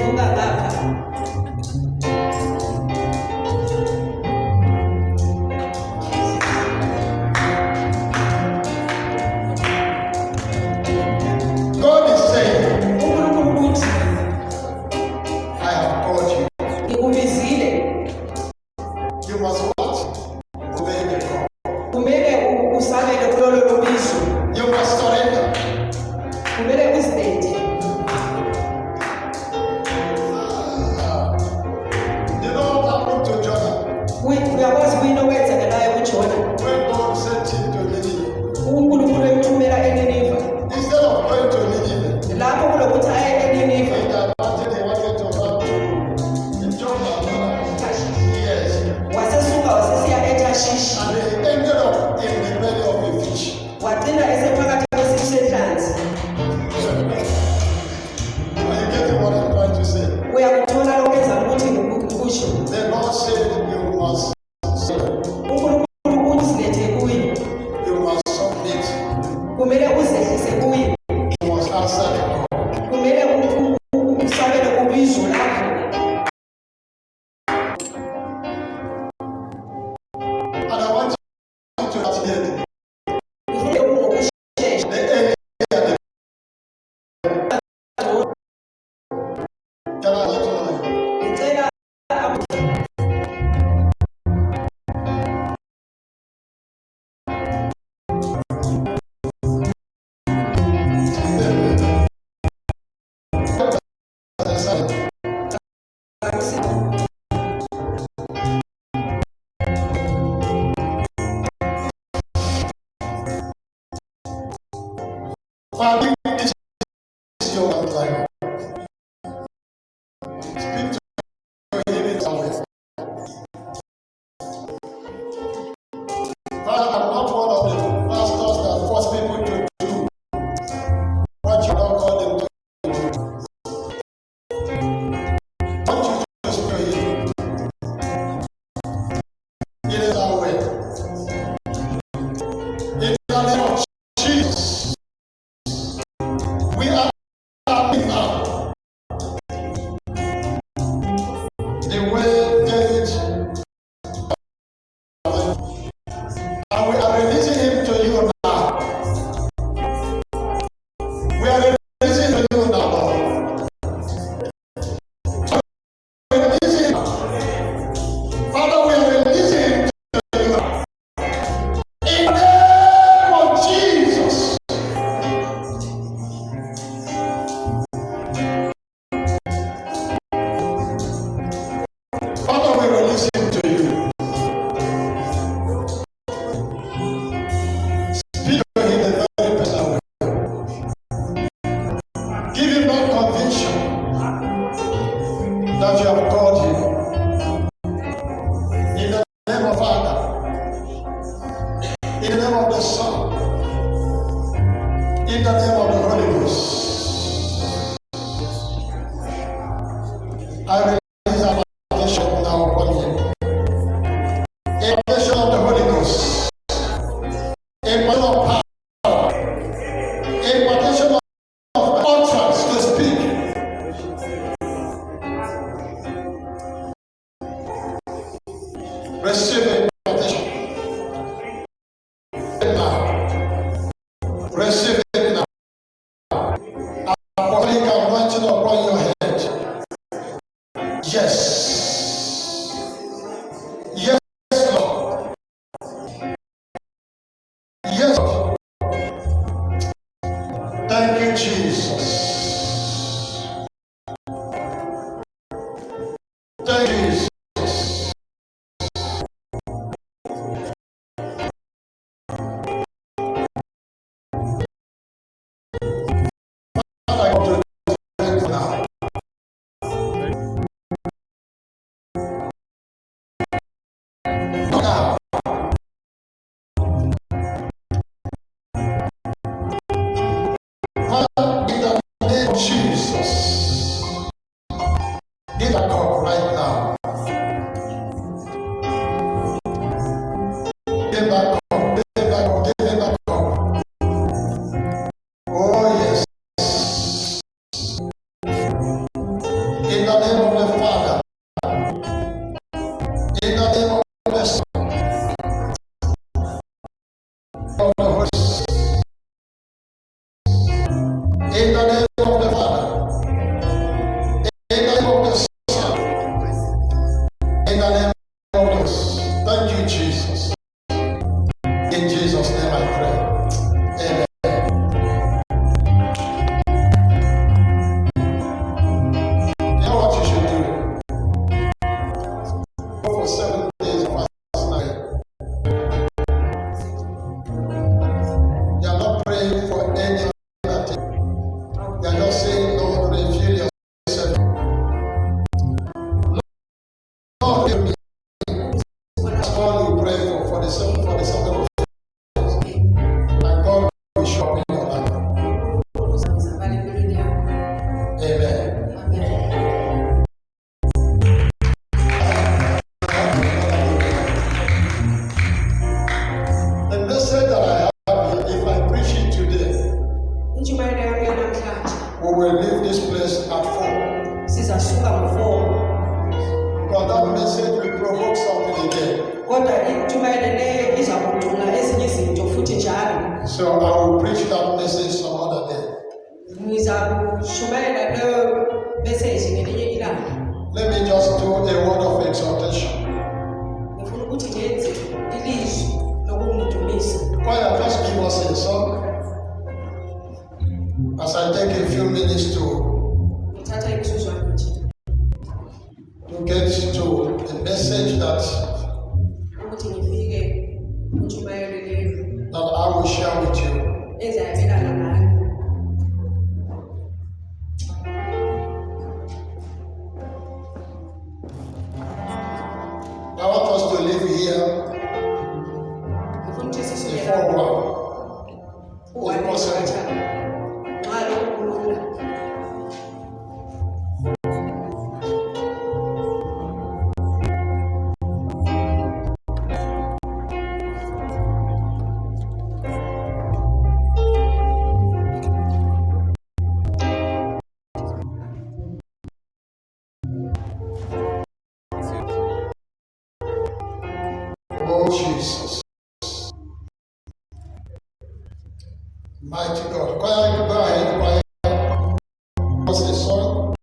Come back. Shumaila leo message Let me just do a word of exhortation. Choir, just give us a song as I take a few minutes to get to a message that I will share with you. I want us to live here before one. If possible. Oh Jesus. Mighty God. Choir, go ahead, choir. What's the song?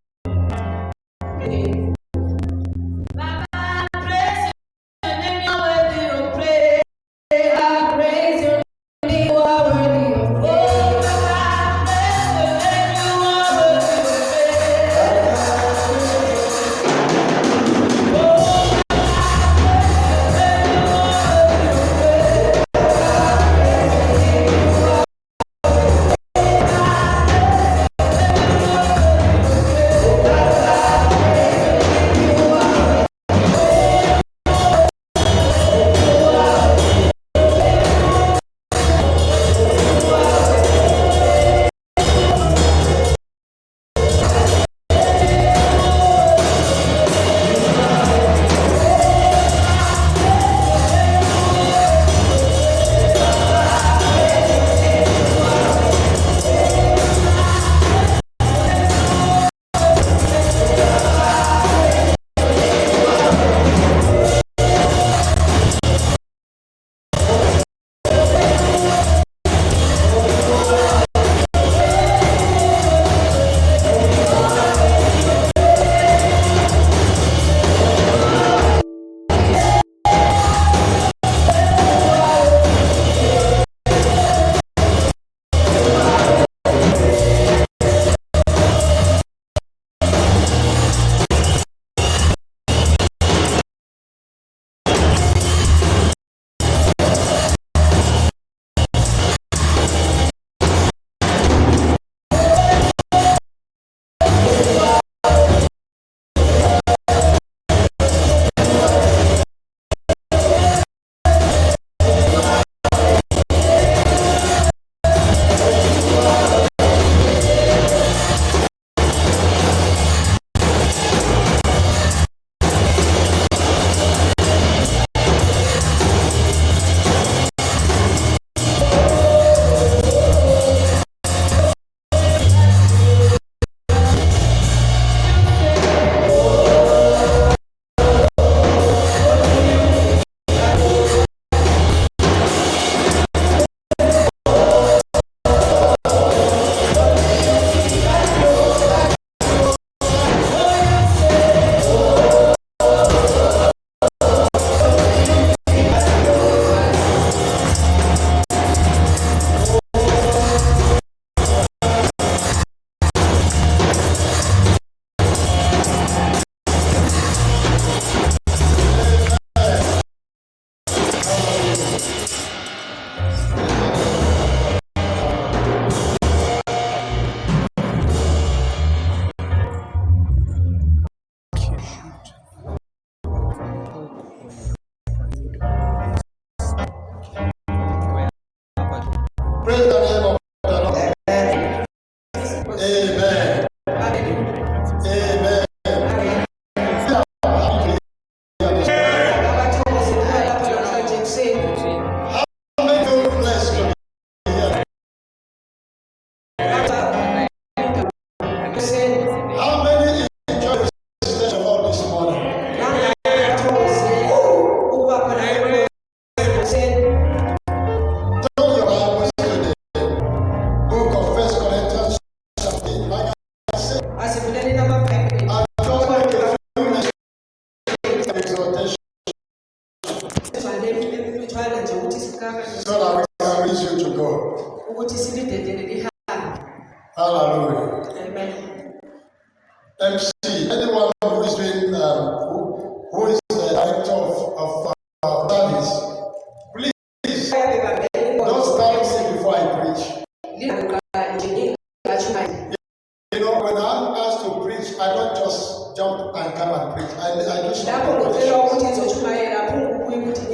and come and preach. I do some lapho ngicela ukuthi ngizotshumayela phungukuyi ukuthi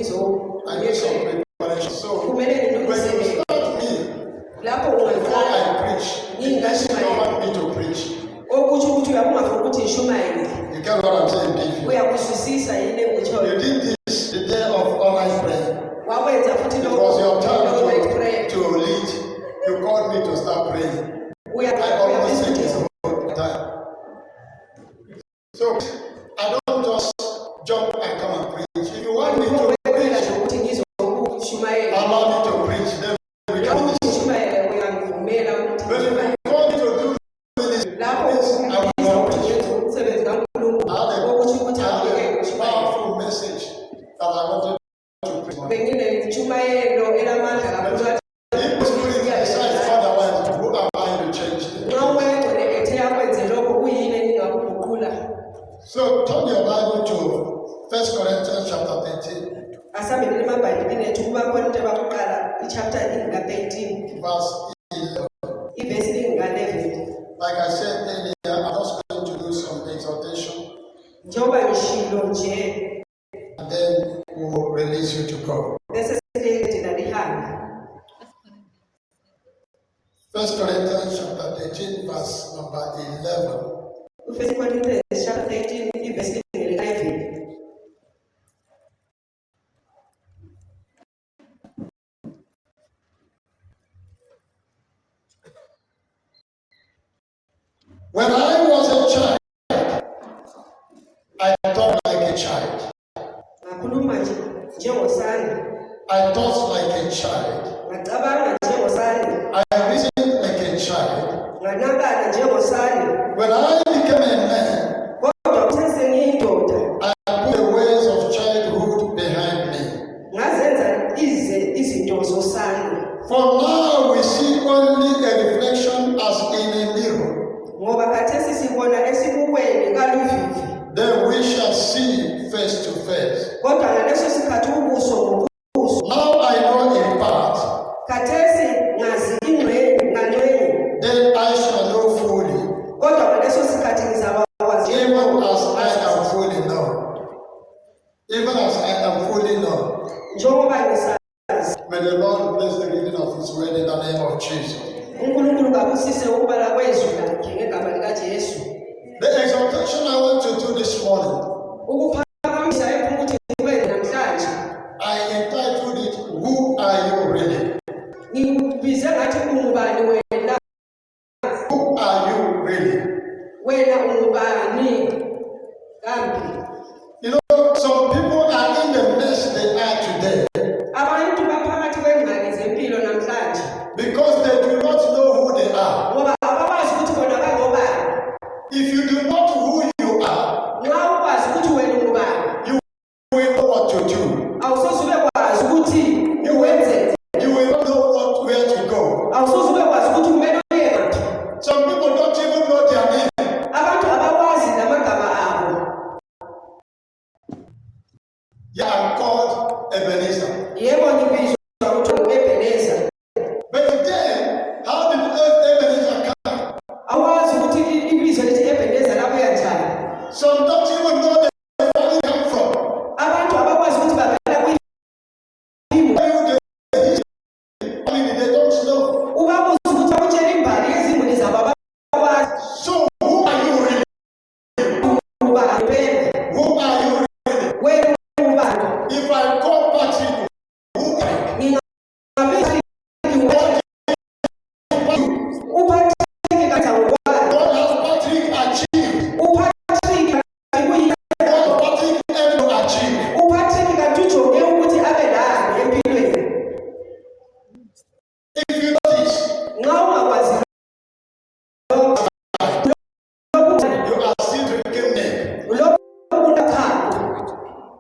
I do some preparation. So kumele when you ngilungiselele start me, lapho before ungiqala I preach, you don't want me to preach. okutsho ukuthi uyakungafuna ukuthi ngishumayele You get what I'm saying, David? uyakuzwisisa yini engutshoyo You did this the day of online prayer. wakwenza futhi It lokho was your turn night prayer to lead. You called me to start praying. I almost take it all the time. So I don't just jump and come and preach. If you want me to preach, allow me to preach. Then we can listen. But if you want me to do this, I will not preach. I had a powerful message that I wanted to preach. If the Spirit decides otherwise, who am I to change things? So turn your Bible to 1 Corinthians chapter 13, chapter 13 verse 11. Like I said earlier, I'm just going to do some exhortation and then we'll release you to go. 1 Corinthians chapter 13, verse number 11. 1 Corinthians chapter 13 verse 11. When I was a child, I thought like a child. I thought like a child. I reasoned like a child. When I became a man, I put the ways of childhood behind me. For now we see only a reflection as in a mirror. Then we shall see face to face. Now I know in part. Then I shall know fully, even as I am fully known. Even as I am fully known. May the Lord bless the reading of His word in the name of Jesus. The exhortation I want to do this morning, I entitled it, Who Are You Really? Who are you really? You know, some people are in the mess they are today because they do not know who they are. If you do not know who you are, you will know what to do. You will not know where to go. Some people don't even know their name. Yeah, I'm called Ebenezer. But then, how did Ebenezer come? Some don't even know where they come from. They don't know. So who are you really? Who are you really? If I call Patrick, who are you? What has Patrick achieved? What Patrick ever achieved? If you know this, you are still drinking milk.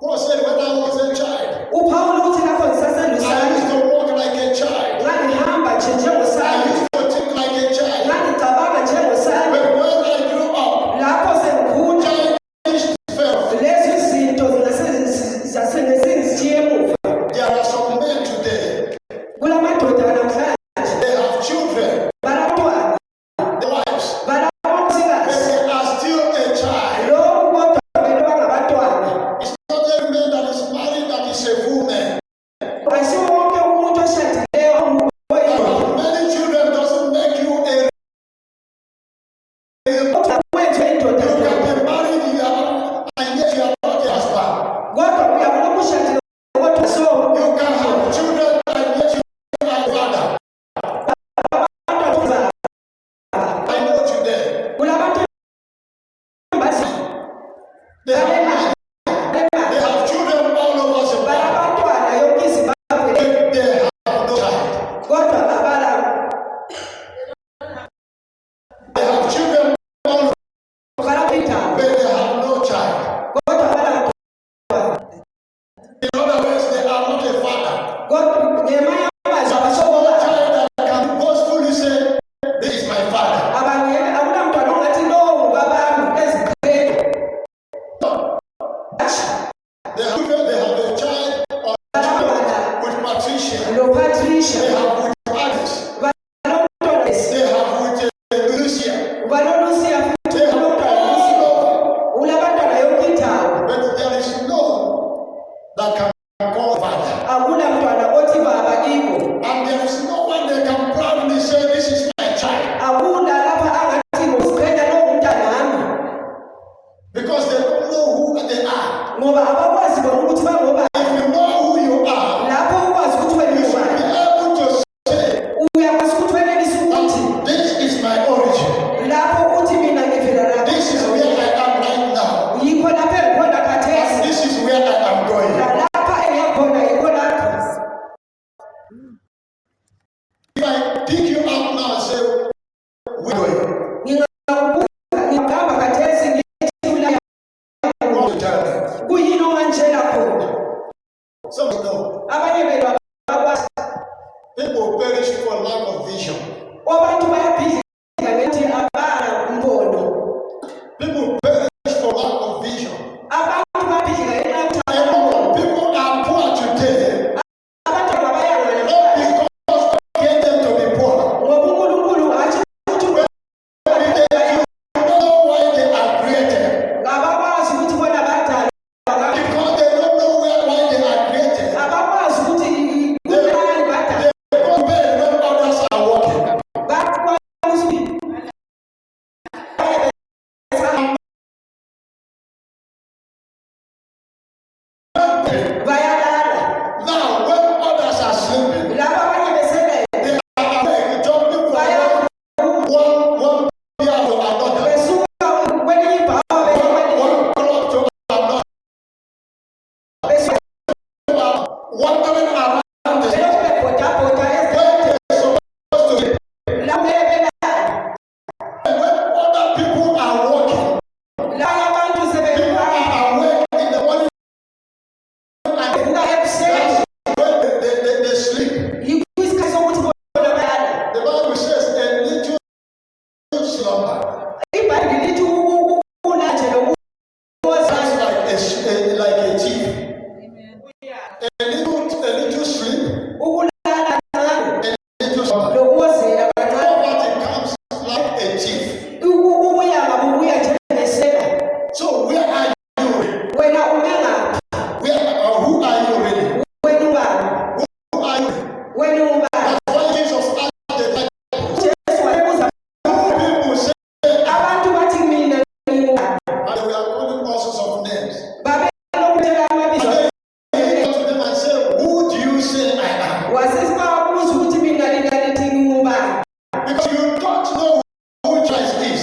Paul said, when I was a child, I used to walk like a child. I used to think like a child. But when I grew up, childish fell. There are some men today, they have children, wives, but they are still a child. They have children all over Zimbabwe. They have no child. They have children all over, but they have no child. In other words, they are not a father. Child that can boastfully say, "This is my father." They have a child with Patricia. They have with Alice. They have with Lucia. They have all over. But there is no that can call father. And there is no one that can proudly say, "This is my child." Because they don't know who they are. If you know who you are, you should be able to say, "This is my origin. This is where I am right now. And this is where I am going." If I pick you up now and say, "Where are you going?" What to tell them? Some know. People perish for lack of vision. People perish for lack of vision. People are poor today, not because God gave them to be poor. They don't know why they are created. Because they don't know why they are created. They go bed when others are walking. Now, when others are sleeping, they are awake, jumping from one pier to another, one club to another, wandering around the city where they're supposed to be. And when other people are walking, people are awake in the morning and that's when they sleep. The Bible says a little slumber. That's like a thief. A little sleep, a little slumber. Poverty comes like a thief. So where are you? Who are you really? Who are you? That's why Jesus asked the disciples. People say, and we are calling all sorts of names. And then he came to them and said, "Who do you say I am?" Because you don't know who Christ is.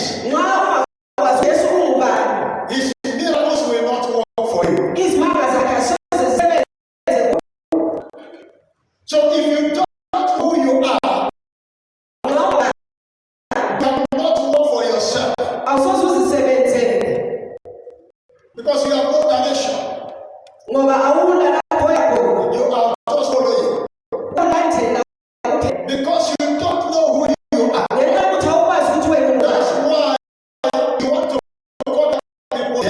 His miracles will not work for you. So if you don't know who you are, you cannot work for yourself. Because you have no direction. You are just following. Because you don't know who you are. That's why you want to call people. You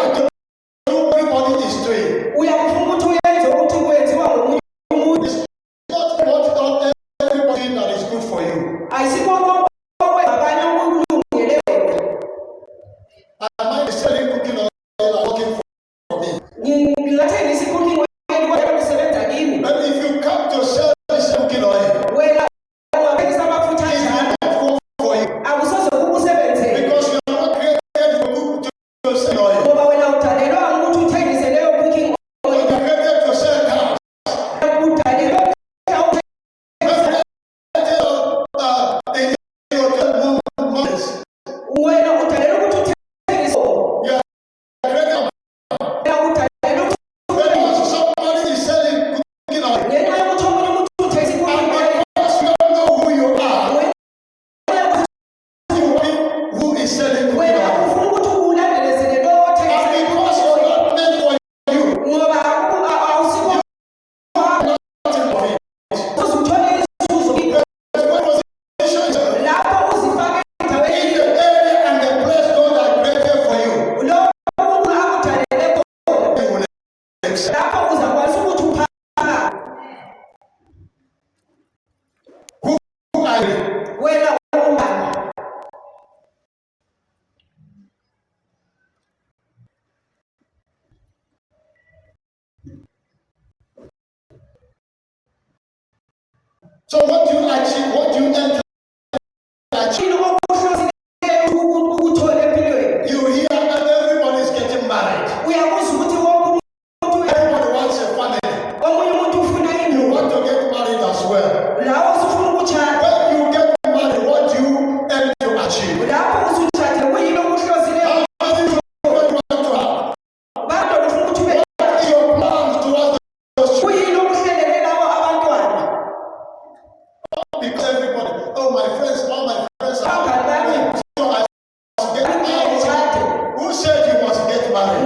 want to know what everybody is doing. It's not everybody that is good for you. I might be selling cooking oil and working for me. But if you come to sell this cooking oil, it's not work for you. Because you are not created to cook to sell oil. You are created to sell cars. In your months, So what do you achieve? What do you enter? You hear that everybody is getting married. Everybody wants a family. You want to get married as well. When you get married, what do you aim to achieve? How many children you want to have? What are your plans towards those children? Because everybody, all my friends are so who said you must get married?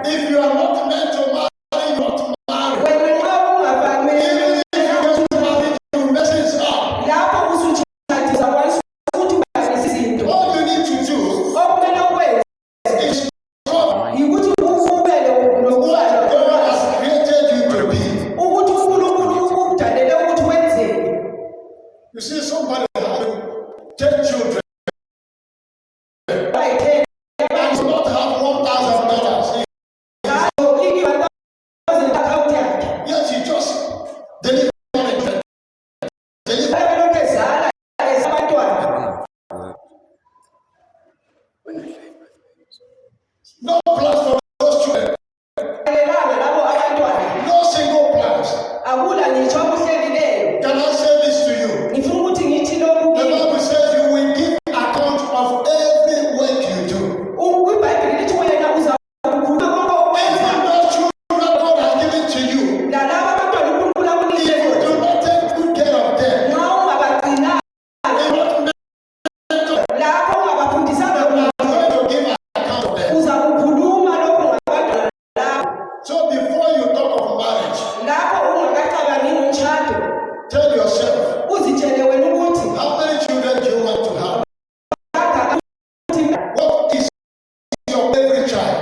If you are not meant to marry, you are not married. Even if you get married, you mess it up. All you need to do is come what God has created you to be. You see somebody having 10 children and do not have $1,000. Yet he just delivered it. No plans for those children. No single plans. Can I say this to you? The Bible says you will give account of every work you do. Even those children God has given to you, if you do not take good care of them, if not mentor, you are going to give account of them. So before you talk of marriage, tell yourself, how many children do you want to have? What is your favorite child?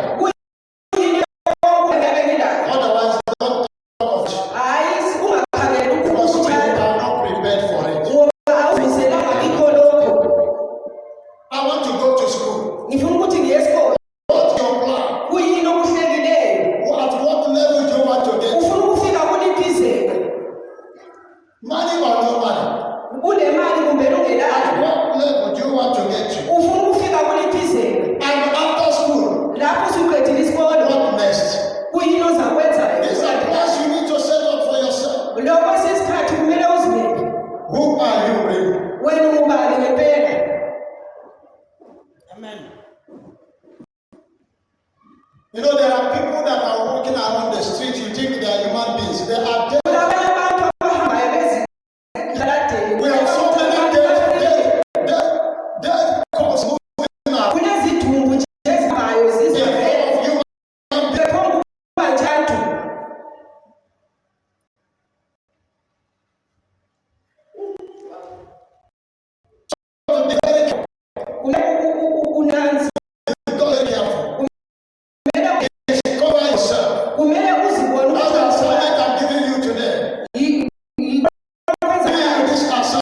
Otherwise, don't talk of it. Because you are not prepared for it. I want to go to school. What's your plan? At what level do you want to get? Money or no money? At what level do you want to get to? And after school, what next? These are plans you need to set up for yourself. Who are you really? Amen. You know, there are people that are walking around the street, you think they are human beings. They are dead. We have so many dead couples moving around. In front of human beings. So be very careful. Be very careful. Cover yourself. That's the assignment I'm giving you today. This assignment.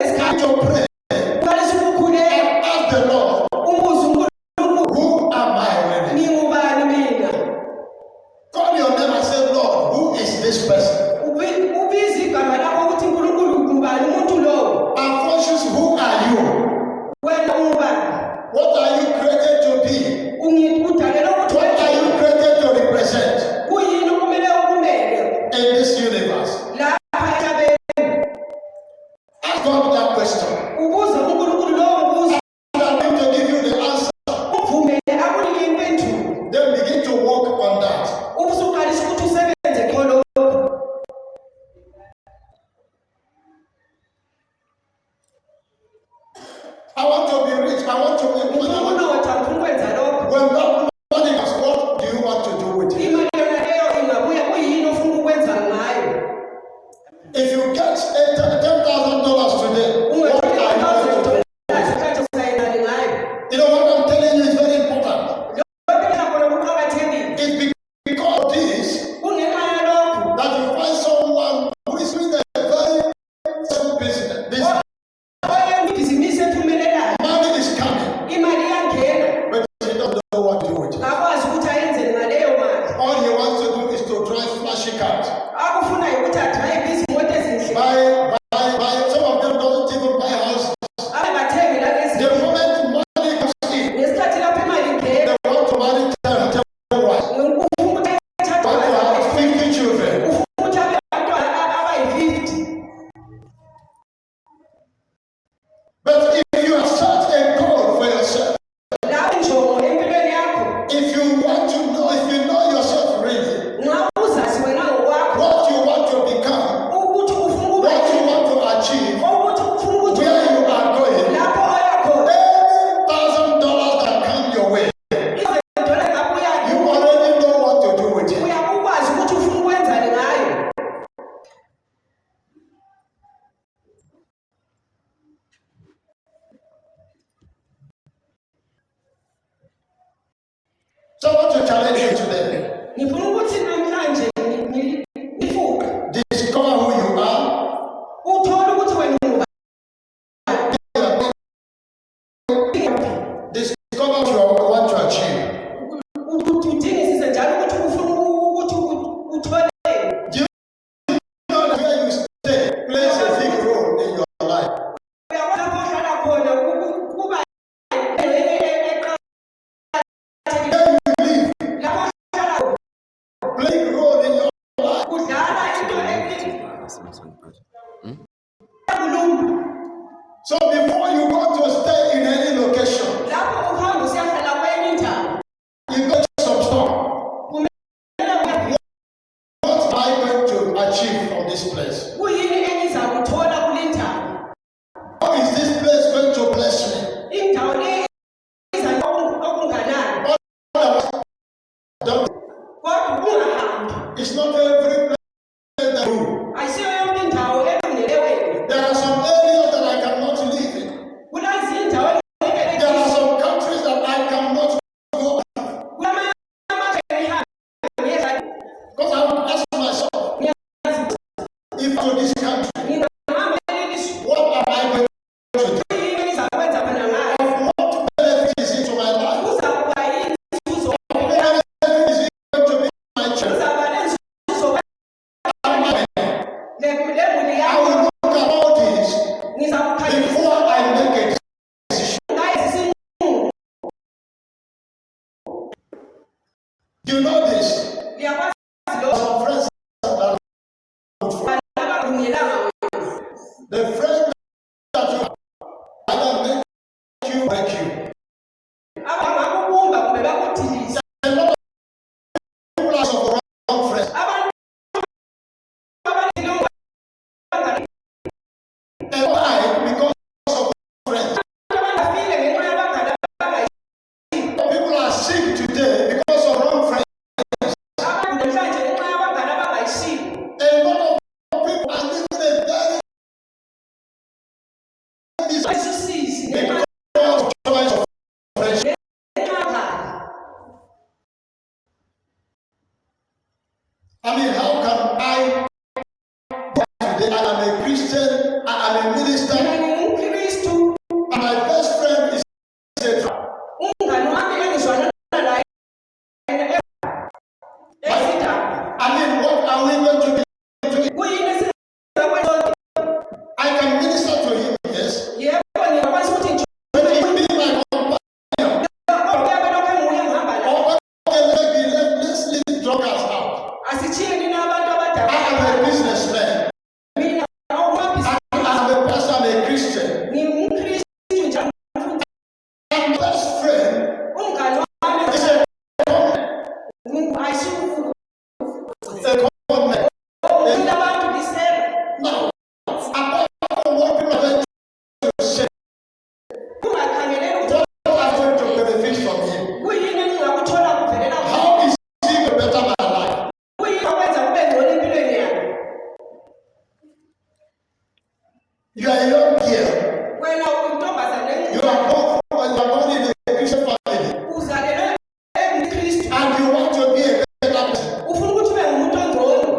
Start to pray. Ask the Lord, who am I really? Call your name and say, Lord, who is this person? Unconscious, who are you? What are you created to be? What are you created to represent in this universe? Ask God that question. I'm going to give you the answer. Then begin to work on that. I want to be rich. I want to be money. When that money comes, what do you want to do with it? If you get $10,000 today, what are you going to do? You know what I'm telling you is very important. It's because of this that you find someone who is doing a very simple business. Money is coming, but he doesn't know what to do with it. So before you go to stay in any location, you get some stuff. What am I going to achieve from this place? How is this place going to bless me? It's not every place that you. There are some areas that I cannot live in. There are some countries that I cannot go. Because I would ask myself, if to this country, what am I going to do? What benefit is it to my life? What benefit is it going to be my church? I will look at all this before I make a decision. You know this? Some friends that the friends that you have either make you break you. A lot of people are some wrong friends. And why? Because of friends. People are sick today because of wrong friends. A lot of people are living a very because of choice of friendship. I mean, how can I today? I am a Christian, I am a minister, and my best friend is etc. I mean, what are we going to be doing? I can minister to him, yes. But he will be my companion. Or let's leave drunkards out. I am a businessman. I am a pastor, I'm a Christian. My best friend is a common man. Now, apart from what people are going to say, what are going to benefit from him? How is he going to better my life? You are a young girl. You are born in a Christian family. And you want to be a better person.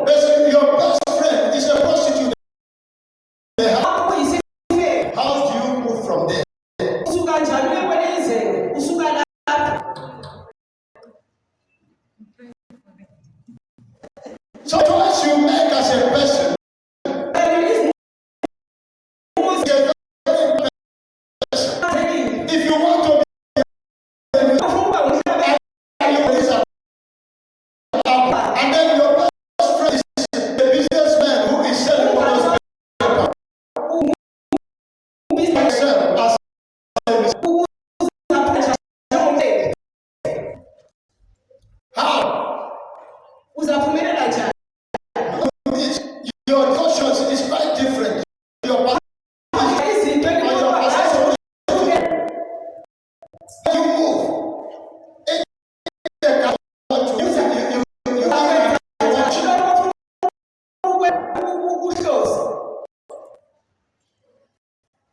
But your best friend is a prostitute. How do you move from there? So choice you make as a person is a very important person. If you want to be a and then your best friend is a businessman who is selling what as how? Your conscience is quite different. Your you move.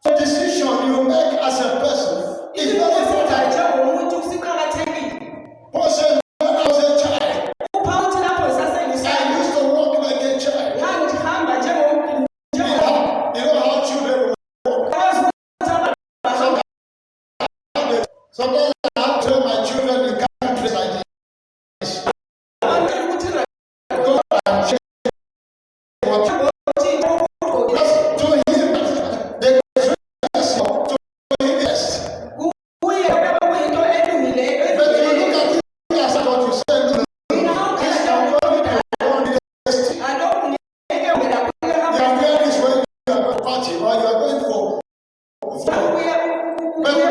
The decision you make as a person is very important. Person, when I was a child, I used to walk like a child. You know how children walk. Sometimes I have to tell my children in countries like this. Go and check what to him. They to invest. But you look at it as what you said. This can only be one university. You are wearing this when you are party. you are going for. But when you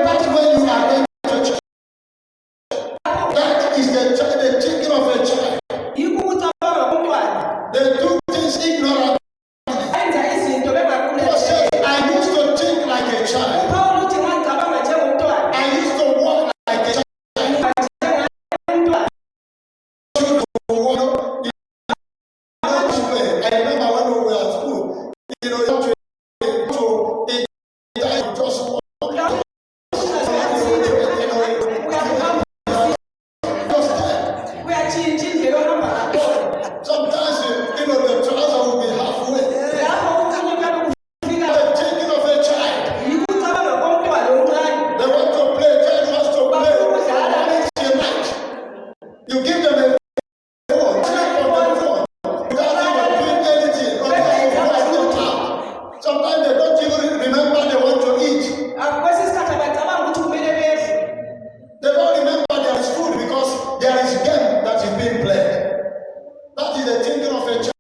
are going to church, that is the thinking of a child. They do things ignorantly. Paul says, I used to think like a child. I used to walk like a child. I remember when we were at school, just walk. Sometimes, the trouser will be halfway. The thinking of a child. They want to play. Child wants to play. You give them a phone. Check on the phone. Without even doing anything. Sometimes they don't even remember they want to eat. They don't remember there is food because there is game that is being played. That is the thinking of a child.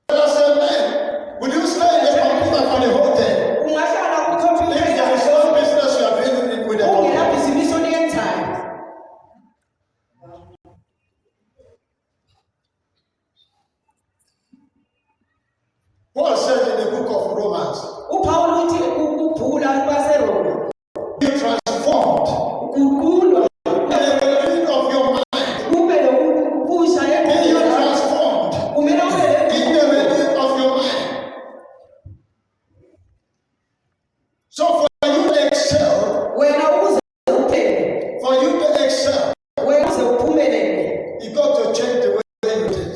I said, man, will you stay in the computer for the whole day? If there is no business you are doing with the computer. Paul said in the book of Romans, be transformed in the renewing of your mind. Be transformed in the renewing of your mind. So for you to excel, you got to change the way you think.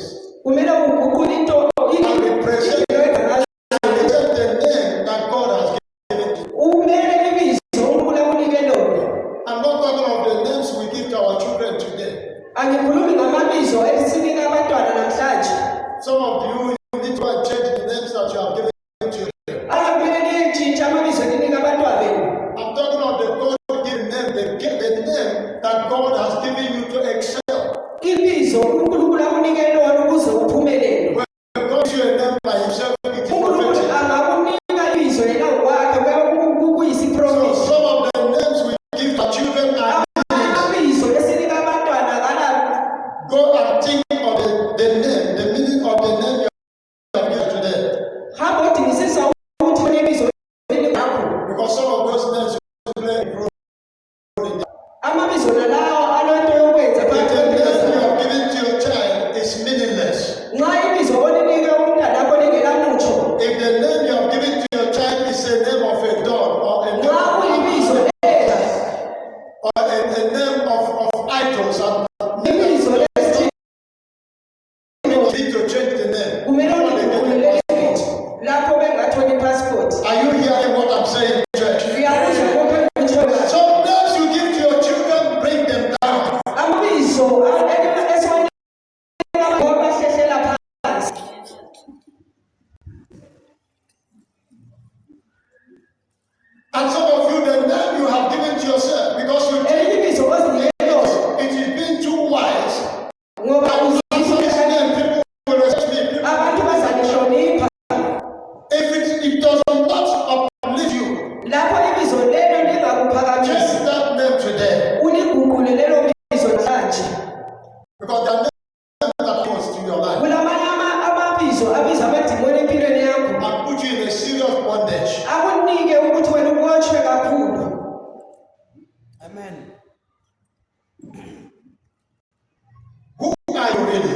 And represent the name that God has given you. I'm not talking of the names we give to our children today. Some of you need to change the names that you have given to your children. I'm talking of the God-given name, the name that God has given you to excel. When God gives you a name by himself, it is prophetic. So some of the names we give to children are go and think of the name, the meaning of the name you have given to them. Because some of those names you play a role in that. If the name you have given to your child is meaningless, if the name you have given to your child is a name of a dog or a name of idols, and you need to change the name. Are you hearing what I'm saying, church? Some names you give to your children bring them down. And some of you, the name you have given to yourself because you think it is being too wise. I will answer this name, people will respect me. If it does not uplift you, change that name today. Because the name that comes to your life and put you in a serious bondage. Amen. Who are you really?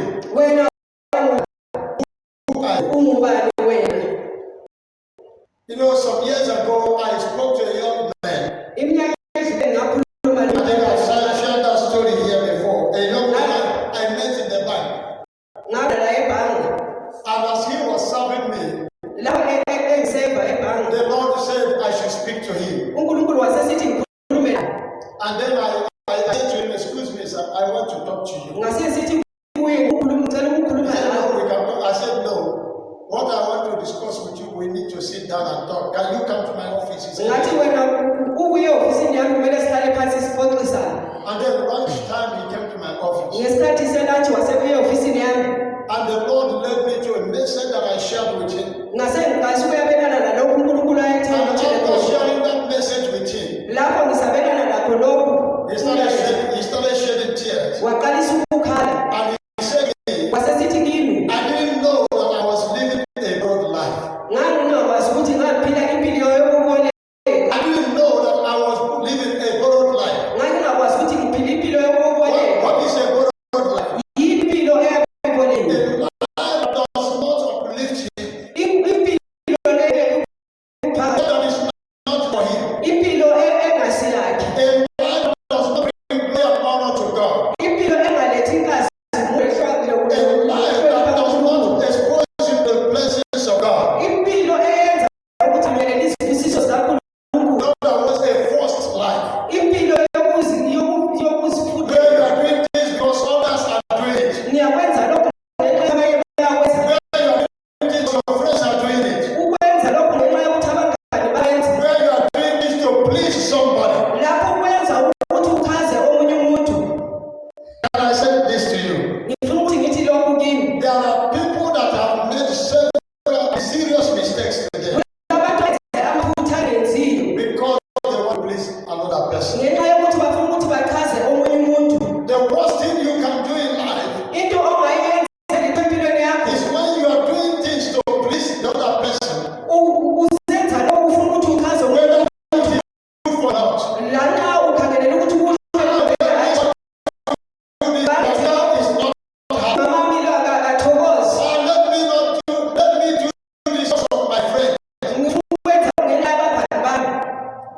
Who are you? Some years ago, I spoke to a young man. I think I've shared that story here before. A young man I met in the bank. And as he was serving me, the Lord said I should speak to him. And then I said to him, excuse me, sir, I want to talk to you. He said, no, we can talk. I said, no. What I want to discuss with you, we need to sit down and talk. Can you come to my office? He said, and then lunchtime he came to my office. And the Lord led me to a message that I shared with him. ngase ngikasukuyabelana nalokho uNkulunkulu And ayethanda after sharing that message with him, lapho ngisabelana nakho lokhu he started shedding tears. waqalisa ukukhala And he said to me, wasesithi kimi I didn't know that I was living a broad life. ngangingakwazi ukuthi ngaphila impilo yokuboleka I didn't know that I was living a borrowed life. ngangingakwazi ukuthi ngiphila impilo yokuboleka What is a borrowed life? impilo eyokuboleka A life that does not uplift him. impilo leyo That is not for him. impilo engasiyakhe A life that does not bring glory and honor to God. impilo engalethi inkazi A life that does not expose him to the blessings of God. impilo eyenza ukuthi amelele izibusiso zikaNkulunkulu Not that was a forced life. impilo yokuzifunda Where you are doing things because others are doing it. ngiyakwenza lokho ngenxa yabanye bayakwenza Where you are doing things your friends are doing it. ukwenza lokho ngenxa yokuthi abangani bayenza Where you are doing this to please somebody. lapho ukwenza ukuthi uchaze omunye umuntu And I said this to you. ngifuna ukuthi ngithi lokhu kimi There are people that have made several serious mistakes today abantu benze amaphutha angenziyo because they want to please another person. ngenxa yokuthi bafuna ukuthi bachaze omunye umuntu The worst thing you can do in life into ongayenza empilweni yakho is when you are doing things to please the other person, usenza lokho ufuna ukuthi uchaze omunye whether it is good or not. lana ukhangelela ukuthi Do this, but God is not happy. mamamilo akathokozi Let me do this of my friend ngifuna ukwenza ngenxa yabangani bami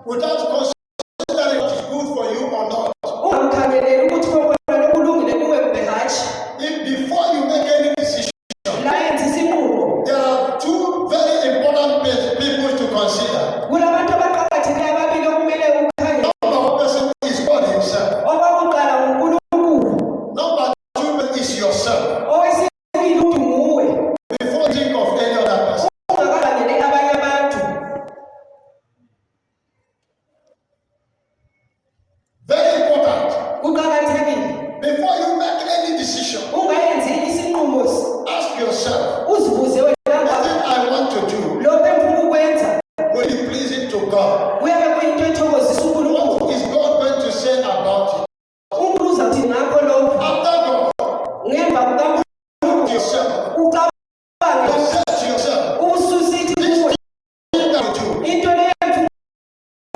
without considering what is good for you or not. ungamkhangeleli ukuthi kokona lokulungile kuwe kumbe hatshi If before you make any decision, la yenza isinqumo there are two very important people to consider. kulabantu abaqakatheke ababili okumele ukhangele Number one person is God himself. okokuqala nguNkulunkulu Number two is yourself. owesibili uthi nguwe Before you think of any other person. ungakakhangeli abanye abantu Very important. kuqakathekile Before you make any decision, ungayenzi isinqumo ask yourself, uzibuze wena what thing I want to do, lokho engifuna ukwenza will it please it to God? kuyabe kuyinto ethokozisa uNkulunkulu What is God going to say about it? uNkulunkulu uzathi ngakho lokho After God, ngemva kukaNkulunkulu look to yourself. ucabange Say to yourself, ususithi this kuwe thing that you do, into leyo engifuna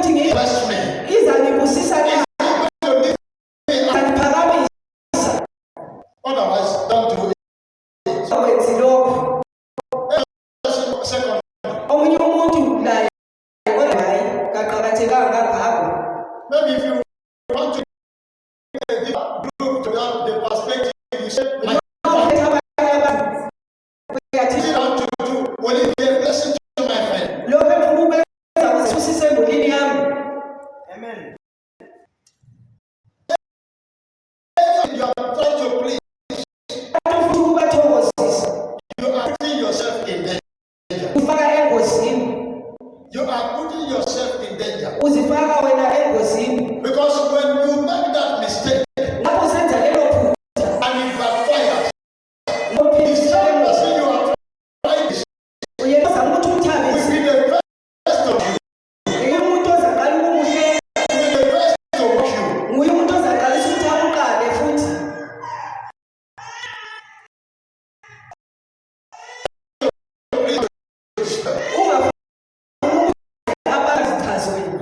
ukuthi bless me. izangibusisa na To live me up. izangiphakamisa Otherwise, don't do it. awenzi lokho Second, omunye umuntu naye kodwa hayi kaqakathekanga kangako maybe if you want to group to that the perspective, you say, I ukhetha abanye abantu uyathi did want to do, will it be a blessing to my friend? lokho engifuna ukwenza kusisise emulini yami You are trying to please, abantu futhi ukubathokozisa you are putting yourself in danger. ufaka engozini You are putting yourself in danger. uzifaka wena engozini Because when you make that mistake lapho usenza lelo phutha and it backfires, the lophindisela same emuva person you are trying to uyenza ukuthi will umthabise be the first of you, nguye umuntu ozaqala ukumuhle will be the first to mock you. nguye umuntu ozaqalisa ukuthi amukale futhi ungafuni abazichaze wena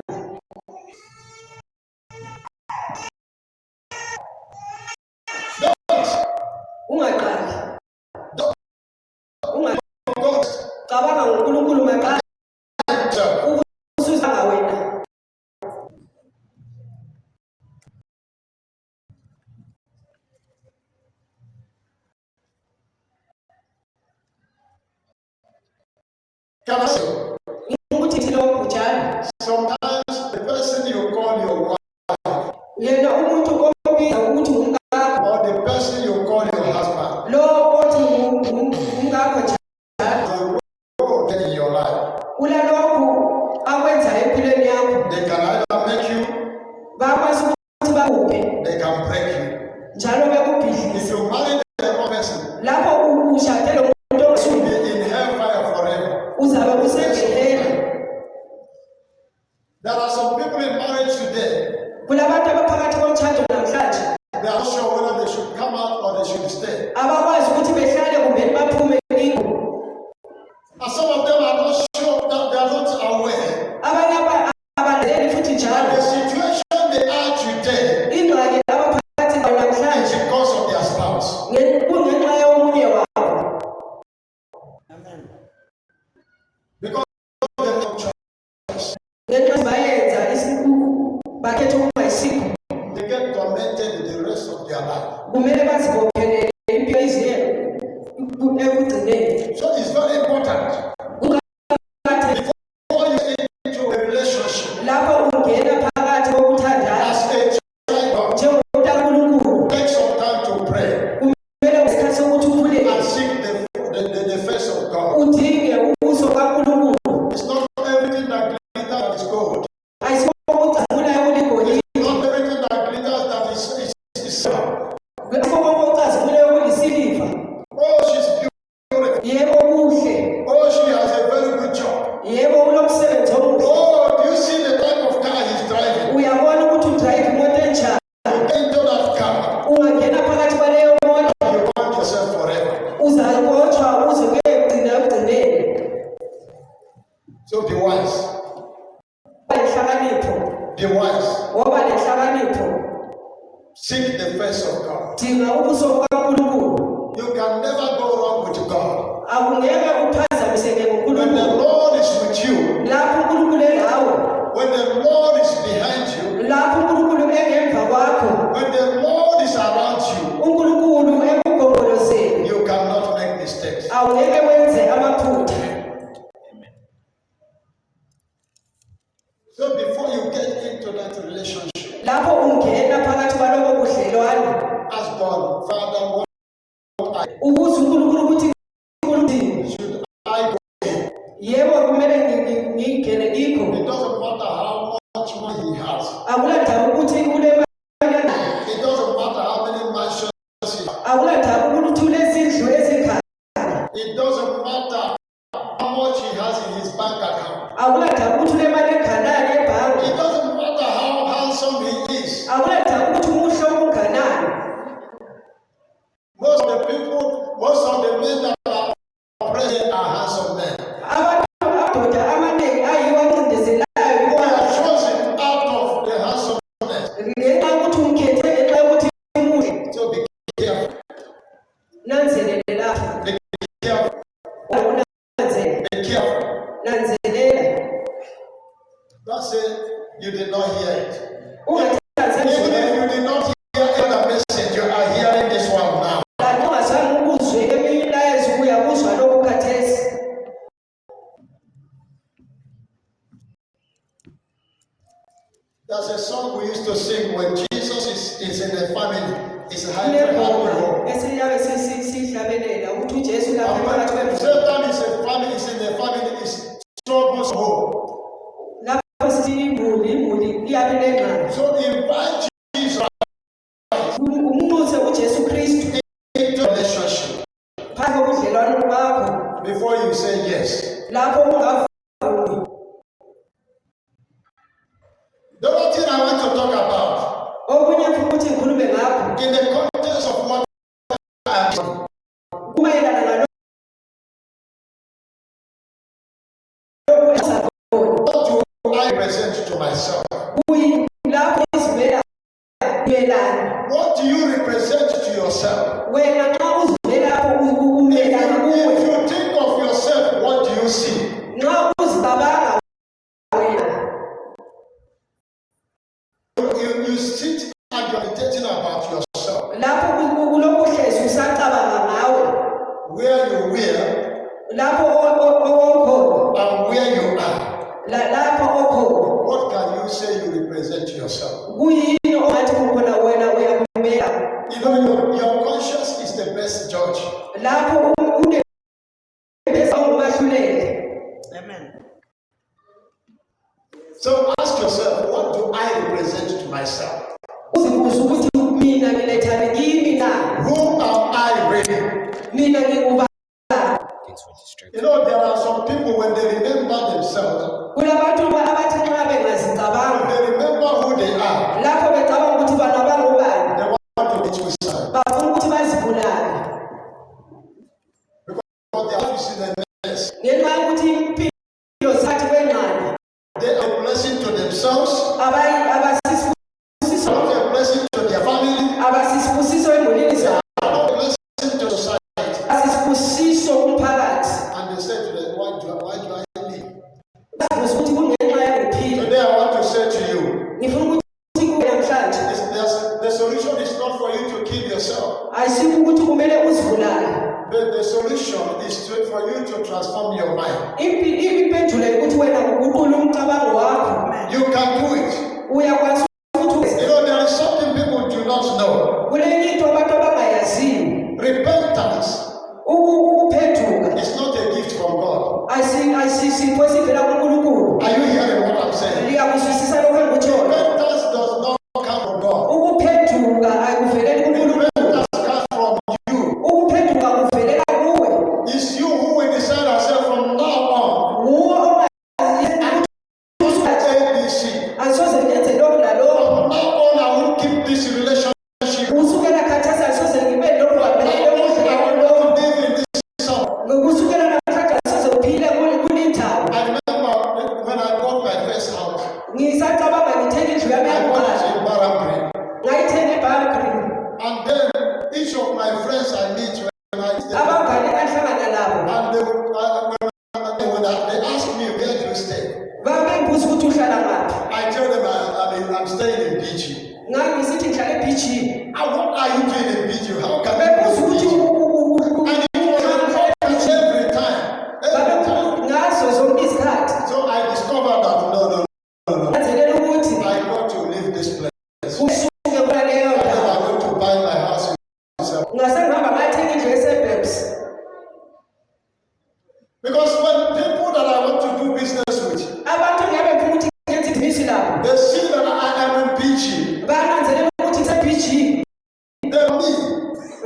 ungaqali God cabanga ngoNkulunkulu maqala himself. ususanga wena Can I say, ukuthi lokho njalo sometimes the person you call your wife yena umuntu obiza ukuthi ngumngakho or the person you call your husband, lo othi ngumngakho njalo the role in your life, ulalokhu akwenza empilweni yakho they can either make you, bakwazi ukuthi bakuphe they can break you. njalo bekubhidlize If you marry the wrong person, lapho bakhetha ukungayisikhona they get tormented the rest of their life. kumele bazibophelele impilo iziyelo ekugcineni. So it's very important before you enter into a relationship Lapho ungena phakathi kokuthandana as a child of God, njengomuntu kaNkulunkulu take some time to pray kumele isikhathi sokuthi uthule and seek the face of God. udinge ubuso kaNkulunkulu. It's not everything that glitters that is gold. Ayisibo okucazimulayo kuligolide, Not everything that glitters that is silver. ayisibo okucazimulayo kulisiliva. Oh, she's beautiful. Yebo kuhle, Oh, she has a very good job. yebo unomsebenzi omuhle. Oh, do you see the type of car he's driving? Uyabona ukuthi udrayiva imoto enjani. You get into that car, Ungangena phakathi kwaleyo moto you want yourself forever. uzakotshwa uze kuyegcina ekugcineni. So be wise. Woba nenhlakanipho, Be wise. woba nenhlakanipho, Seek the face of God. dinga ubuso bukaNkulunkulu. You can never go wrong with God. Akungeke uphazamiseke When the ngoNkulunkulu. Lord is with you, Lapho uNkulunkulu elawe, when the Lord is behind you, lapho uNkulunkulu engemva kwakho, when the Lord is around you, uNkulunkulu ekugombolozele, you cannot make mistakes. awungeke wenze amaphutha. So before you get into that relationship, Lapho ungena phakathi kwalobo budlelwano, ask God, Father, what ukuze uNkulunkulu ukuthi uNkulunkulu should I go in? yebo kumele ngingene kikho. It doesn't matter how much money he has. Akulandaba ukuthi ulemali yanayo, It doesn't matter how many mansions he has. akulandaba ukuthi ulezindlu ezikhaya, It doesn't matter how much he has in his bank account. akulandaba ukuthi ulemali ekhanayo ebhange, It doesn't matter how handsome he is. akulandaba ukuthi umuhle okunganani. Most of the men that are present are handsome men. Amadoda amaningi ayiwo ancindezelayo They ibona are chosen out of the handsomeness. ngenxa yokuthi umkhethe, ngenxa yokuthi umuhle. So be careful. Nanzelele lapho, Be careful. unanzelele, Be careful. nanzelela. Don't say you did not hear it. Ungathandazi Even ezweni, if you did not hear the message, you are hearing this one now. kanti ungazange ukuzwe eminye imilayezo uyakuzwa lokhu khathesi. There's a song we used to sing when Jesus is in a family. It's a happy Kunengoma home. esiyabe sihlabelela ukuthi uJesu lapha And phakathi when kwemizwa. Satan is in a family, it's troubles home. Lapho sithi imuli iyabe nengqala. So invite Jesus Umnxuse uJesu Kristu into relationship phakathi kobudlelwano bakho. before you say yes. Lapho ungavumi. The other thing I want to talk about Okunye futhi ngikhulume ngakho in the context of what I am kumayelana nalokho what do I present to myself? kuyilapho izimela melana. What do you represent to yourself? Wena nxa uzimela umelana kuwe, If you think of yourself, what do you see? nxa uzicabanga wena You sit and you're meditating about yourself, lapho kulokuhlezi usacabanga ngawe, where you were lapho okhona, and where you are. lapho okhona What can you say you represent to yourself? kuyini ongathi kukhona wena uyakumela. You know, your conscience is the best judge. Lapho ungumahluleli. Amen. So ask yourself, what do I represent to myself? Uzibuza ukuthi mina ngilethani kimi na, Who am I really? mina ngingubani. You know, there are some people when they remember themselves, Kulabantu abathi nxa bengazicabanga, when they remember who they are, lapho becabanga ukuthi bona bangubani, they want to commit suicide. bafuna ukuthi bazibulale Because they have to see the mess. ngenxa yokuthi impilo zathi kwengqondo They are a blessing to themselves, abasisibusiso, not a blessing to their family, abasisibusiso emulini zabo, not a blessing to society. abasisibusiso kumphakathi. And they say to them, why do I live? Bazibuza ukuthi kungenxa yangiphila. Today I want to say to you, Ngifuna ukuthi you to transform your mind. Impendulo ukuthi wena uguqule umcabango wakho. You can do it. Uyakwazi ukuthi You know, there is something people do not know. kulenye into abantu abangayaziyo. Repentance Ukuphenduka is not a gift from God. ayisipho esivela kuNkulunkulu. Are you hearing what I'm saying? Liyakuzwisisa lokho engikutshoyo? Repentance does not come from God. Ukuphenduka ayikuveleli kuNkulunkulu. Repentance comes from you. Ukuphenduka kuvelela kuwe. It's you who will decide yourself from now on. Nguwe ABC. asoze ngenze lokho nalokho. From now on, I will keep this relationship. Kusukela khathesi asoze ngibe lokho I want to live in this song. kusukela namhlanje asoze uphile kulindawo. I remember when I bought my first house. Ngisacabanga ngithenga indlu yami I bought yokuqala. it in Barangre. Ngayithenga eBarkri. And then each of my friends I meet when I stay, Abangani engihlangana nabo and they ask me, where do you stay? bangibuza ukuthi uhlala ngaphi. I tell them I'm staying in BG. Ngangisithi ngihlala eBG. What are you doing in BG? How can Bebuza you ukuthi do BG? And it was every time. ngazo zonke izikhathi. So I discovered that no. Ngazekela ukuthi I got to leave this place. kusuke kulaleyo And then ndawo. I'm going to buy my house in myself. Ngasengihamba ngathenga indlu eseBabs. Because when people that I want to do business with, Abantu ngiyabe ngifuna ukuthi ngenze ibhizinisi labo. they see that I am in BG. Bananzelela ukuthi ngiseBG. They me.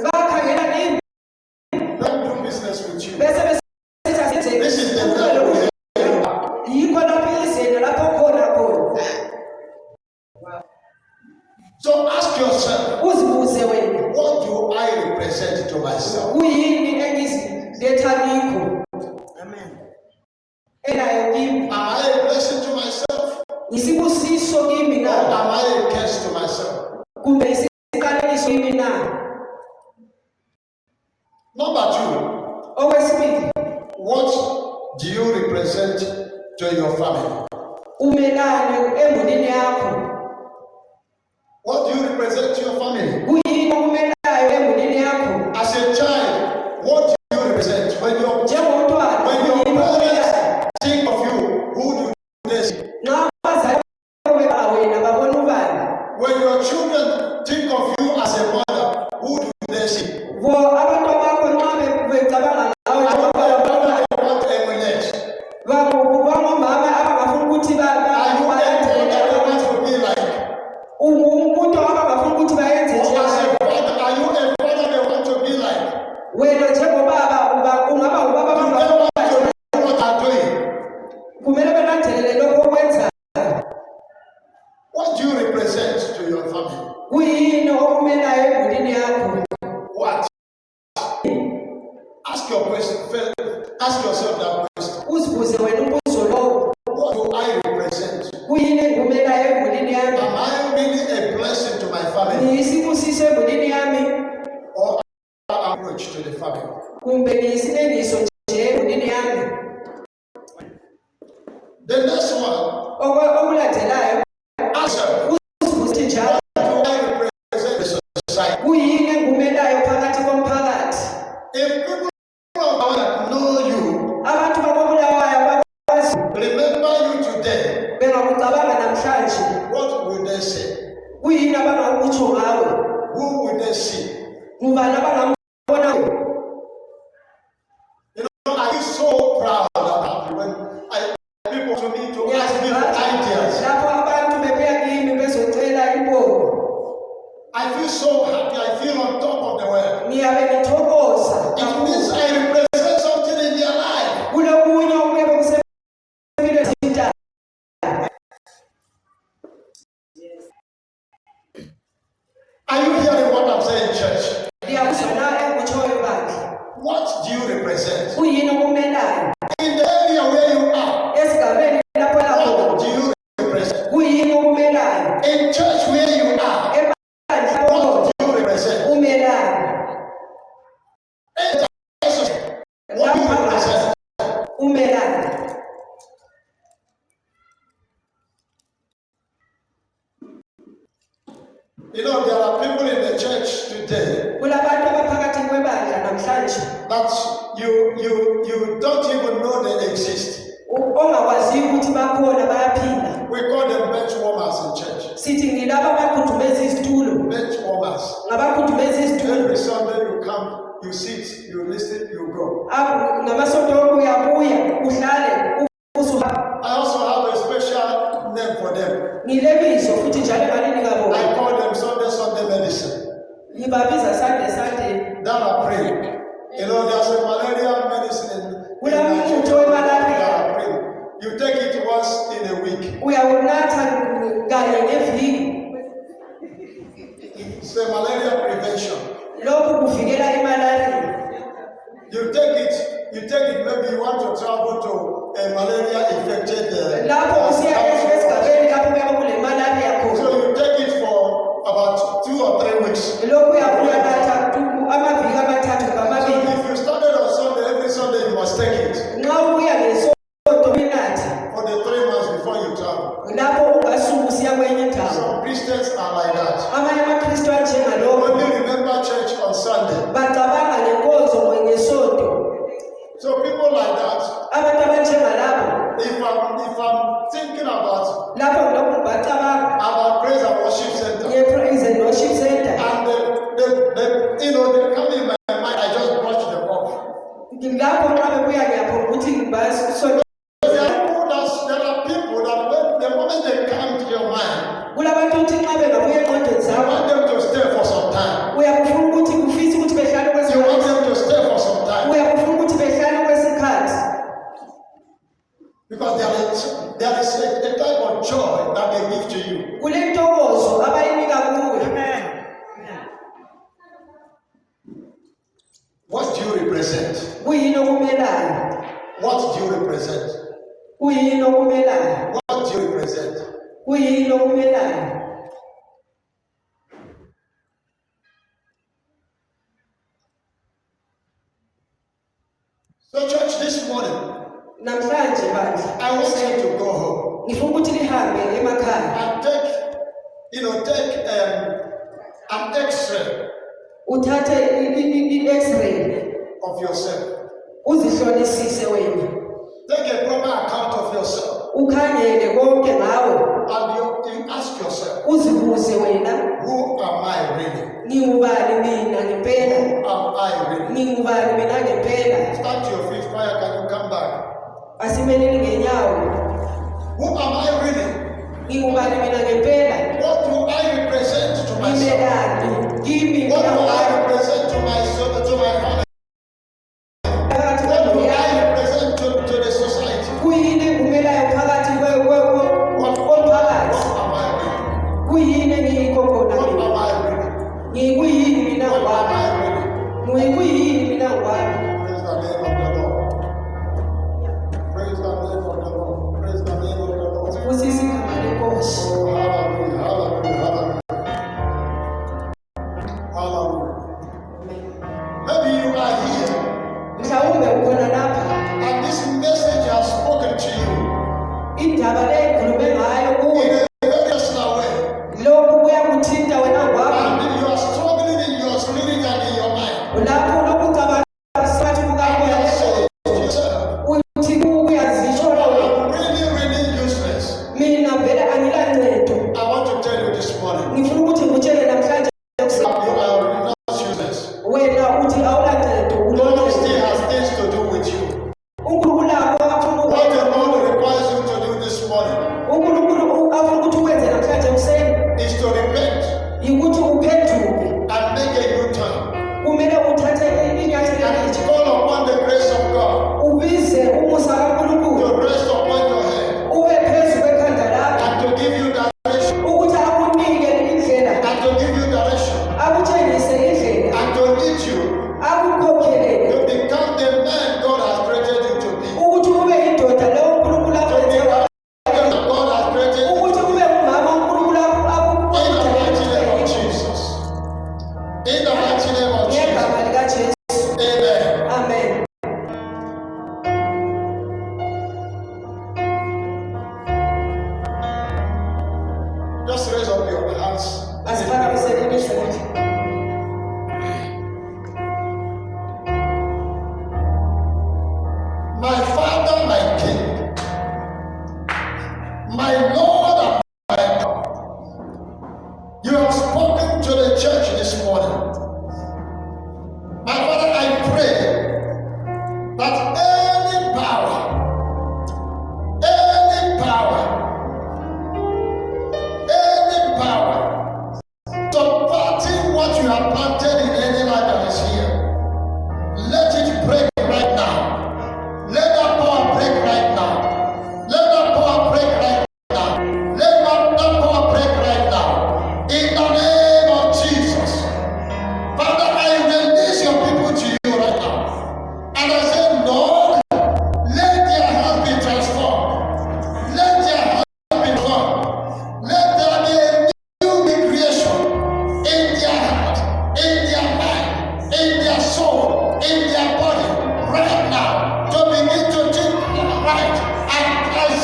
Bakhangela nini Let me do business with you. bese besithi asenze. This is the devil. Yikho lapho izena lapho khona khona. So ask yourself, Uzibuze wena. what do I represent to myself? Kuyini engiziletha kikho? Amen. Enayo kimi. Am I a blessing to myself? Isibusiso kimi Or na. am I a curse to myself? Kumbe isiqalekiso kimi na. Number two, Okwesibili, what do you represent to your family? umelane emulini yakho. What do you represent to your family? Kuyini okumelayo emulini yakho? As a child, what do you represent? When your Njengomntwana, parents umelayo. think of you, who do they see? Nxa abazali bakho beba wena babona ubani? When your children think of you as a mother, who do they see? Vo abantwana bakho nxa becabanga ngawe I njengoba babona want to emulate. bangomama abangafuna ukuthi Are you a mother that wants to be like? umuntu abangafuna ukuthi bayenze Or as a njalo. father, are you a father that want to be like? Wena njengobaba ungaba ubaba You never want to do what I'm doing. kumele belandelele lokho okwenzayo. What do you represent to your family? Kuyini okumelayo emulini yakho? What? Ask your question. Ask yourself that question. Uzibuze wena umbuzo lowo. What do I represent? Kuyini engumelayo emulini yami? Am I really a blessing to my family? Ngiyisibusiso emulini yami Or an approach to the family? kumbe ngiyisinengiso nje emulini yami? The next one, Okulandelayo, ask yourself, uzibuze ukuthi njalo what do I represent the society? kuyini engumelayo phakathi komphakathi? If people don't know you, Abantu bakobulawayo bakwazi remember you today, bengakucabanga namhlanje. what will they say? Kuyini abangakutsho ngawe? Who will they see? Ngubani abangambona? You know, I feel so proud and happy when people to me to ask me for ideas. Lapho abantu bebuya kimi bezocela impondo, I feel so happy. I feel on top of the world. ngiyabe ngithokoza. It means I represent something in their life. Kulokunye okube kusempilweni zintaba. Are you hearing what I'm saying, church? Ngiyakuzwa na engikutshoyo bandla. What do you represent? Kuyini okumelayo? In the area where you are, Esigabeni lapho lapho. what do you represent? Kuyini okumelayo? In church where you are, Ebandla what lapho do you represent? umelayo. In Jesus, what do you represent? Umelayo. You know, there are people in the church today Kulabantu abaphakathi kwebandla namhlanje that you don't umuthi wemalaria You take it once in a week. uyawunatha kanye ngeviki. It's a malaria prevention. Lokhu kuvikela imalaria. You take it, maybe you want to travel to a malaria infected lapho usiya esigabeni lapho kuyabe kule malaria khona. So you take it for about 2 or 3 weeks. Lokhu uyakunatha amaviki amathathu So ngamabili. if you started on Sunday, every Sunday you must take it Nxa ubuya ngesonto unathi for the 3 months before you travel. lapho ungasuka usiya kwenye indawo. Some Christians are like that. Abanye amaKristu They anjengalokho only remember church on Sunday. bacabanga ngenkonzo ngesonto. So people like that, Abantu abanjengalabo if I'm thinking about lapho lokhu bacabanga praise and worship center, nge-praise and worship center. and they come in my mind, I just brush them off. Lapho nxa bebuya ngiyapho ukuthi ngibasonto. There are people that when the moment they come to your mind, Kulabantu ukuthi nxa bengabuya engqondweni you zakho want them to stay for some time. uyakufuna ukuthi kufise ukuthi behlale You want kwesikhathi. them to stay for some time. Uyakufuna ukuthi behlale kwesikhathi. Because there is a type of joy that they give to you. Kulentokozo abayinika kuwe. What do you represent? Kuyini okumelayo? What do you represent? Kuyini okumelayo? What do you represent? Kuyini okumelayo? So church, this morning, Namhlanje bandla I want you to go home ngifuna ukuthi lihambe emakhaya and take an X-ray uthathe i-X-ray of yourself. uzihlolisise wena. Take a proper account of yourself. Ukhangele konke ngawe. And you ask yourself, Uzibuze wena. who am I really? Ngingubani mina ngempela? Who am I really? Ngingubani mina ngempela? Stand to your feet. Fire, can you come back? Asimeleli ngenyawo. Who am I really? Ngingubani mina ngempela? What do I represent to myself? Ngibelani? Kimi What do I ngiyabani? represent to my family? Phakathi What do kwendlu I yami. represent to the society? Kuyini engumelayo phakathi komphakathi? What am I really? Kuyini engiyikho khona What mina? am I really? Ngikuyini mina What am ngwami? I really? Ngikuyini mina ngwami? Praise the name of the Lord. Praise the name of the Lord. Praise the name of the Lord. Usisi igama lenkosi. Oh, hallelujah, hallelujah, hallelujah. Hallelujah. Maybe you are here Mhlawumbe ukhona lapha. and this message has spoken to you Indaba le ekhulume ngayo kuwe. in a very personal way. Lokhu kuyakuthinta wena ngwami. And you are struggling in your spirit and in your mind. Lapho lokhu ucabanga phakathi kukamoya And leso. say to yourself, Uthi uyazisho I'm really, really useless. mina vele angilancedo. I want to tell you this morning, Ngifuna ukuthi ngikutshele namhlanje you are really not useless. wena uthi awulancedo God still uloncedo. has things to do with you. uNkulunkulu lakho afuna What the ukwenza. Lord requires you to do this morning uNkulunkulu afuna ukuthi ukwenze namhlanje ekuseni is to repent yikuthi uphenduke. and make a new turn. Kumele uthathe inyathelo And elitsha. call upon the grace of God Ubize umusa kaNkulunkulu to rest upon your head ube phezu kwekhanda lakho and to give you direction ukuthi akunike indlela, and to give you direction akutshengise indlela, and to lead you akukhokhelele to become the man God has created you to be. ukuthi ube yindoda leyo uNkulunkulu To akwenze be the wena, man that God has created you ukuthi to be. ube umama uNkulunkulu In the mighty name of Jesus. In the mighty name of Jesus. ngegama likaJesu. Amen. Amen.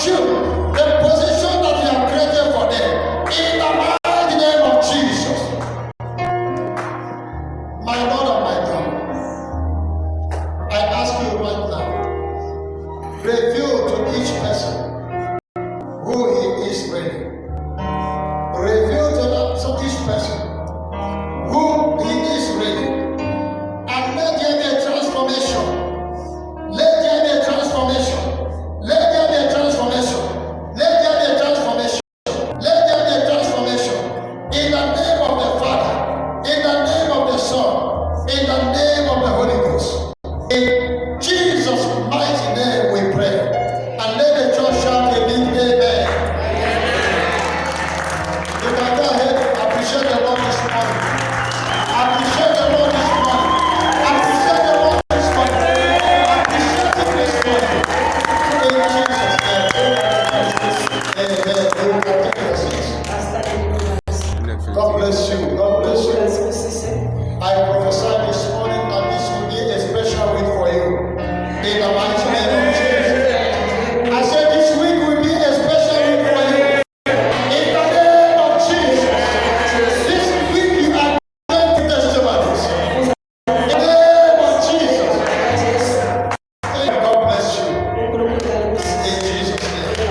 assume the position that you have created for them in the mighty name of Jesus. My Lord and my God, I ask you right now, reveal to each person who he is ready. Reveal to each person who he is ready. And let there be a transformation. Let there be a transformation. Let there be a transformation. Let there be a transformation. Let there be a transformation. In the name of the Father, in the name of the Son, in the name of the Holy Ghost. In Jesus' mighty name we pray. And let the church shout a big amen. You can go ahead and appreciate the Lord this morning. Appreciate the Lord this morning. Appreciate the Lord this morning. Appreciate him this morning. In Jesus' name. Amen. You can take your seats. God bless you. God bless you. I prophesy this morning that this will be a special week for you. In the mighty name of Jesus. I said this week will be a special week for you. In the name of Jesus. This week you are going to testimonies. In the name of Jesus. God bless you. In Jesus' name.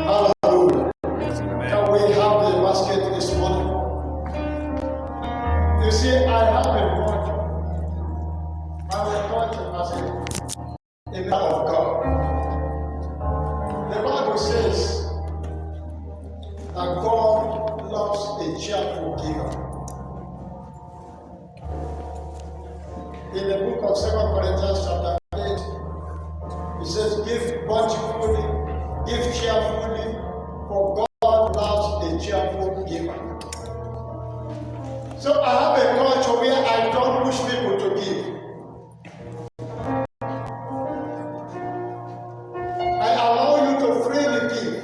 Hallelujah. Can we have the basket this morning? You see, I have a point. I'm a point as a man of God. The Bible says that God loves a cheerful giver. In the book of 2 Corinthians chapter 8, it says, give bountifully, give cheerfully, for God loves a cheerful giver. So I have a culture where I don't push people to give. I allow you to freely give.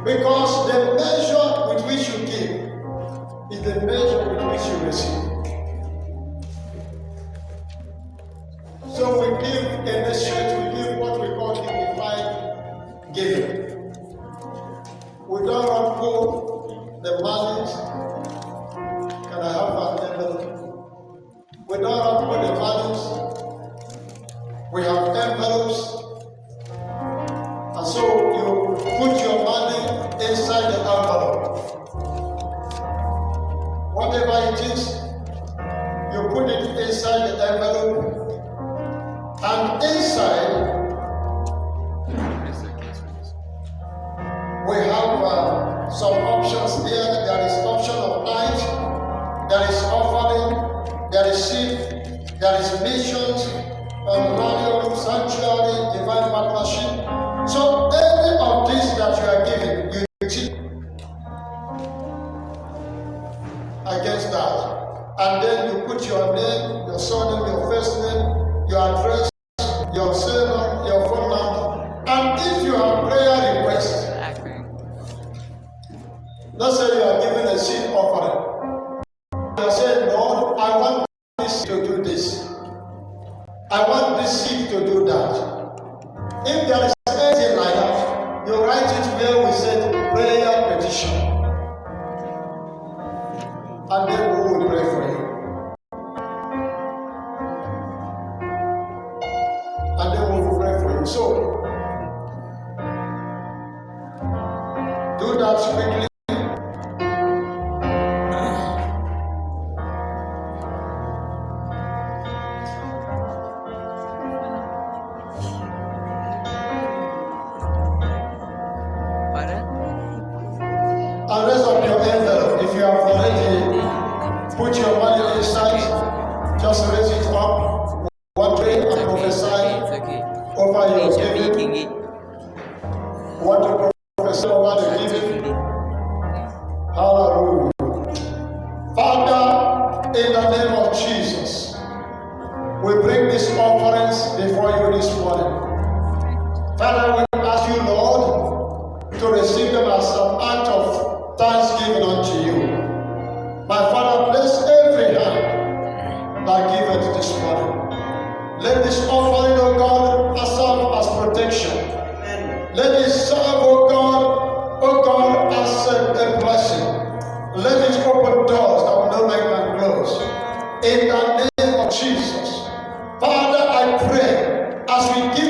Because the measure with which you give is the measure with which you receive. So we give in the church, we give what we call dignified giving. We don't run through the monies. Can I have an envelope? We don't run through the monies. We have envelopes. And so you put your money inside the envelope. Whatever it is, you put it inside the envelope. And inside, we have some options there. There is option of tithe, there is offering, there is seed, there is missions, radio, sanctuary, divine partnership. So any of these that you are giving, you cheat against that. And then you put your name, your surname, your first name, your address, your cell, your phone number. And if you have prayer requests, let's say you are giving a seed offering. You are saying, Lord, I want this to do this. I want this seed to do that. If there is anything like that, you write it where we said prayer petition. And then we will pray for you. And then we will pray for you. So, do that quickly. And rest of your envelope, if you have already put your money inside, just raise it up. One day and prophesy over your giving. Want to prophesy over the giving? Hallelujah. thanksgiving unto you. My Father, bless every hand that giveth this morning. Let this offering, O God, serve as protection. Let it serve, O God, as a blessing. Let it open doors that no man can close. In the name of Jesus. Father, I pray as we give